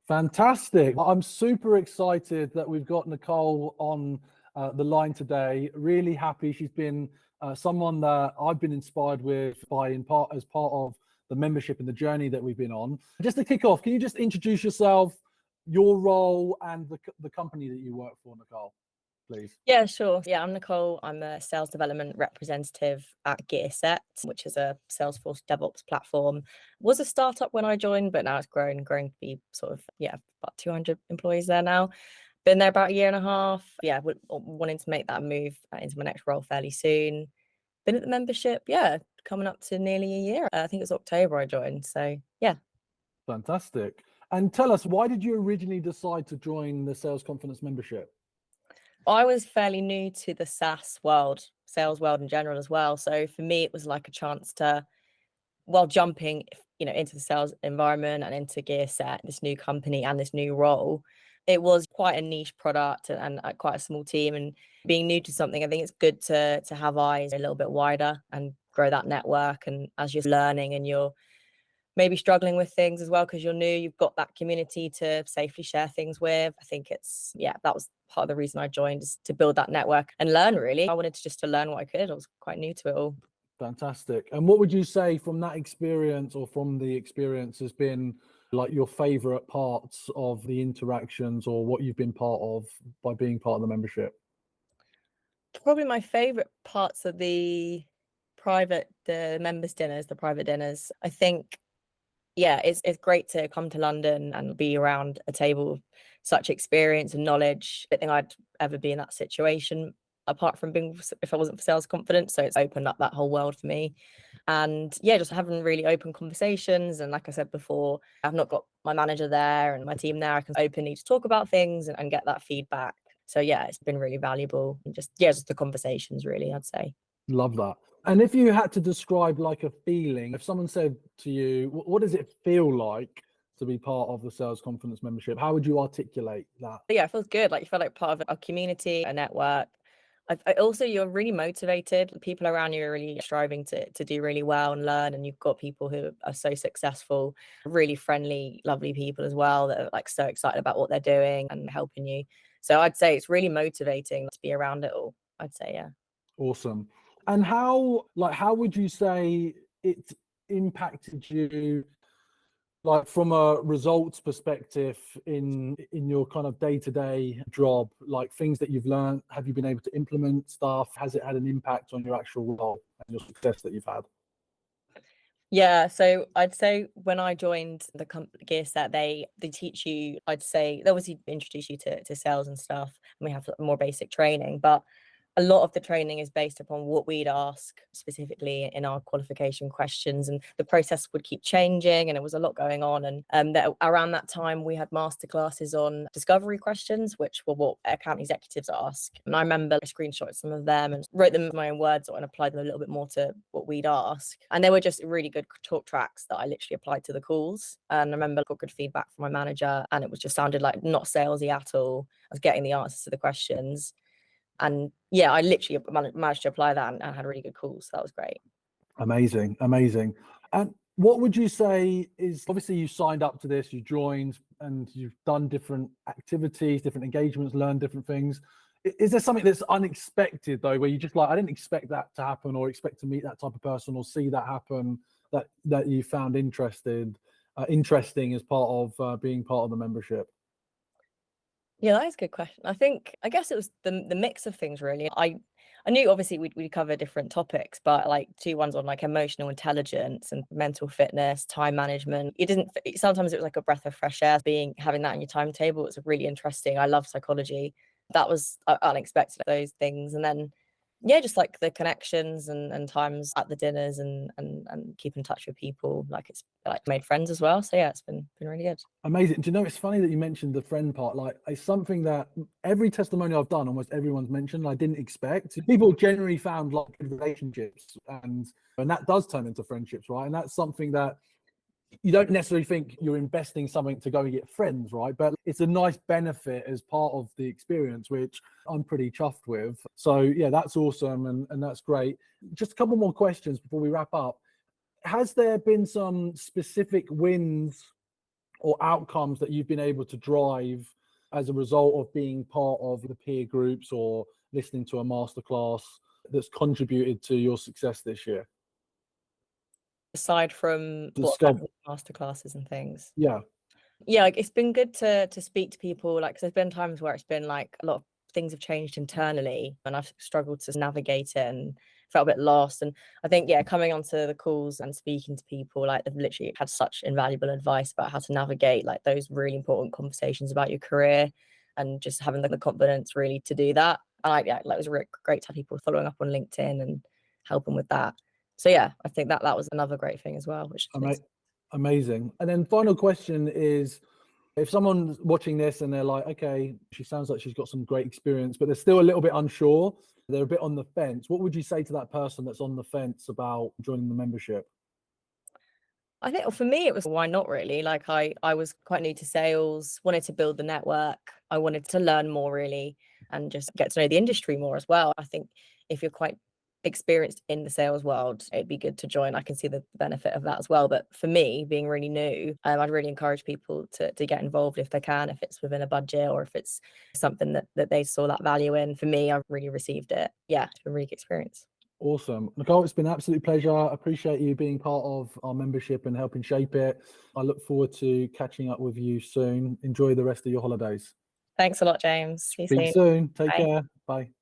Fantastic. I'm super excited that we've got Nicole on the line today. Really happy. She's been someone that I've been inspired with as part of the membership and the journey that we've been on. Just to kick off, can you just introduce yourself, your role, and the company that you work for, Nicole, please? Yeah, sure. Yeah, I'm Nicole. I'm a sales development representative at Gearset, which is a Salesforce DevOps platform. Was a startup when I joined, but now it's growing to be sort of, about 200 employees there now. Been there about a year and a half. Yeah, wanting to make that move into my next role fairly soon. Been at the membership, coming up to nearly a year. I think it was October I joined. So yeah. Fantastic. And tell us, why did you originally decide to join the Sales Confidence membership? I was fairly new to the SaaS world, sales world in general as well. So for me, it was like a chance to, while jumping, into the sales environment and into Gearset, this new company and this new role, it was quite a niche product and quite a small team. And being new to something, I think it's good to have eyes a little bit wider and grow that network. And as you're learning and you're maybe struggling with things as well, because you're new, you've got that community to safely share things with. I think that was part of the reason I joined, is to build that network and learn, really. I wanted to learn what I could. I was quite new to it all. Fantastic. And what would you say from that experience, or from the experience, has been like your favorite parts of the interactions, or what you've been part of by being part of the membership? Probably my favorite parts are the members dinners, the private dinners. I think, it's great to come to London and be around a table of such experience and knowledge. I don't think I'd ever be in that situation apart from if I wasn't for Sales Confidence. So it's opened up that whole world for me. And just having really open conversations. And like I said before, I've not got my manager there and my team there. I can openly just talk about things and get that feedback. So it's been really valuable. And just the conversations, really, I'd say. Love that. And if you had to describe like a feeling, if someone said to you, what does it feel like to be part of the Sales Confidence membership? How would you articulate that? Yeah, it feels good. Like you feel like part of a community, a network. Also, you're really motivated. The people around you are really striving to do really well and learn. And you've got people who are so successful, really friendly, lovely people as well, that are like so excited about what they're doing and helping you. So I'd say it's really motivating to be around it all. I'd say, yeah. Awesome. And how would you say it impacted you, like from a results perspective in your kind of day-to-day job, like things that you've learned? Have you been able to implement stuff? Has it had an impact on your actual role and your success that you've had? Yeah, so I'd say when I joined the Gearset, they teach you, I'd say, they obviously introduce you to sales and stuff, and we have more basic training, but a lot of the training is based upon what we'd ask specifically in our qualification questions, and the process would keep changing, and it was a lot going on. And around that time, we had masterclasses on discovery questions, which were what account executives ask. And I remember I screenshotted some of them and wrote them in my own words and applied them a little bit more to what we'd ask. And they were just really good talk tracks that I literally applied to the calls. And I remember I got good feedback from my manager, and it was just sounded like not salesy at all. I was getting the answers to the questions. And I literally managed to apply that and had really good calls. So that was great. Amazing. And what would you say is, obviously you signed up to this, you joined, and you've done different activities, different engagements, learned different things. Is there something that's unexpected though, where you just like, I didn't expect that to happen, or expect to meet that type of person or see that happen, that you found interesting as part of being part of the membership? Yeah, that is a good question. I guess it was the mix of things, really. I knew obviously we'd cover different topics, but like two ones on like emotional intelligence and mental fitness, time management. Sometimes it was like a breath of fresh air having that in your timetable. It was really interesting. I love psychology. That was unexpected, those things. And then just like the connections and times at the dinners and keep in touch with people. Like it's like made friends as well. So it's been really good. Amazing. Do you know, it's funny that you mentioned the friend part. Like, it's something that every testimonial I've done, almost everyone's mentioned. I didn't expect. People generally found like good relationships, and that does turn into friendships, right? And that's something that you don't necessarily think you're investing something to go and get friends, right? But it's a nice benefit as part of the experience, which I'm pretty chuffed with. So that's awesome, and that's great. Just a couple more questions before we wrap up. Has there been some specific wins or outcomes that you've been able to drive as a result of being part of the peer groups or listening to a masterclass that's contributed to your success this year? Aside from what masterclasses and things. Yeah. Yeah, like it's been good to speak to people, like, 'cause there's been times where it's been like a lot of things have changed internally and I've struggled to navigate it and felt a bit lost. And I think, yeah, coming onto the calls and speaking to people, like they've literally had such invaluable advice about how to navigate like those really important conversations about your career and just having the confidence really to do that. And it was really great to have people following up on LinkedIn and helping with that. So yeah, I think that was another great thing as well, which is amazing. And then final question is, if someone's watching this and they're like, okay, she sounds like she's got some great experience, but they're still a little bit unsure, they're a bit on the fence, what would you say to that person that's on the fence about joining the membership? I think for me, it was why not really? Like I was quite new to sales, wanted to build the network. I wanted to learn more really and just get to know the industry more as well. I think if you're quite experienced in the sales world, it'd be good to join. I can see the benefit of that as well. But for me, being really new, I'd really encourage people to get involved if they can, if it's within a budget or if it's something that they saw that value in. For me, I really received it. Yeah, it's been a really good experience. Awesome. Nicole, it's been an absolute pleasure. I appreciate you being part of our membership and helping shape it. I look forward to catching up with you soon. Enjoy the rest of your holidays. Thanks a lot, James. See you Speak soon. Take Bye. care. Bye.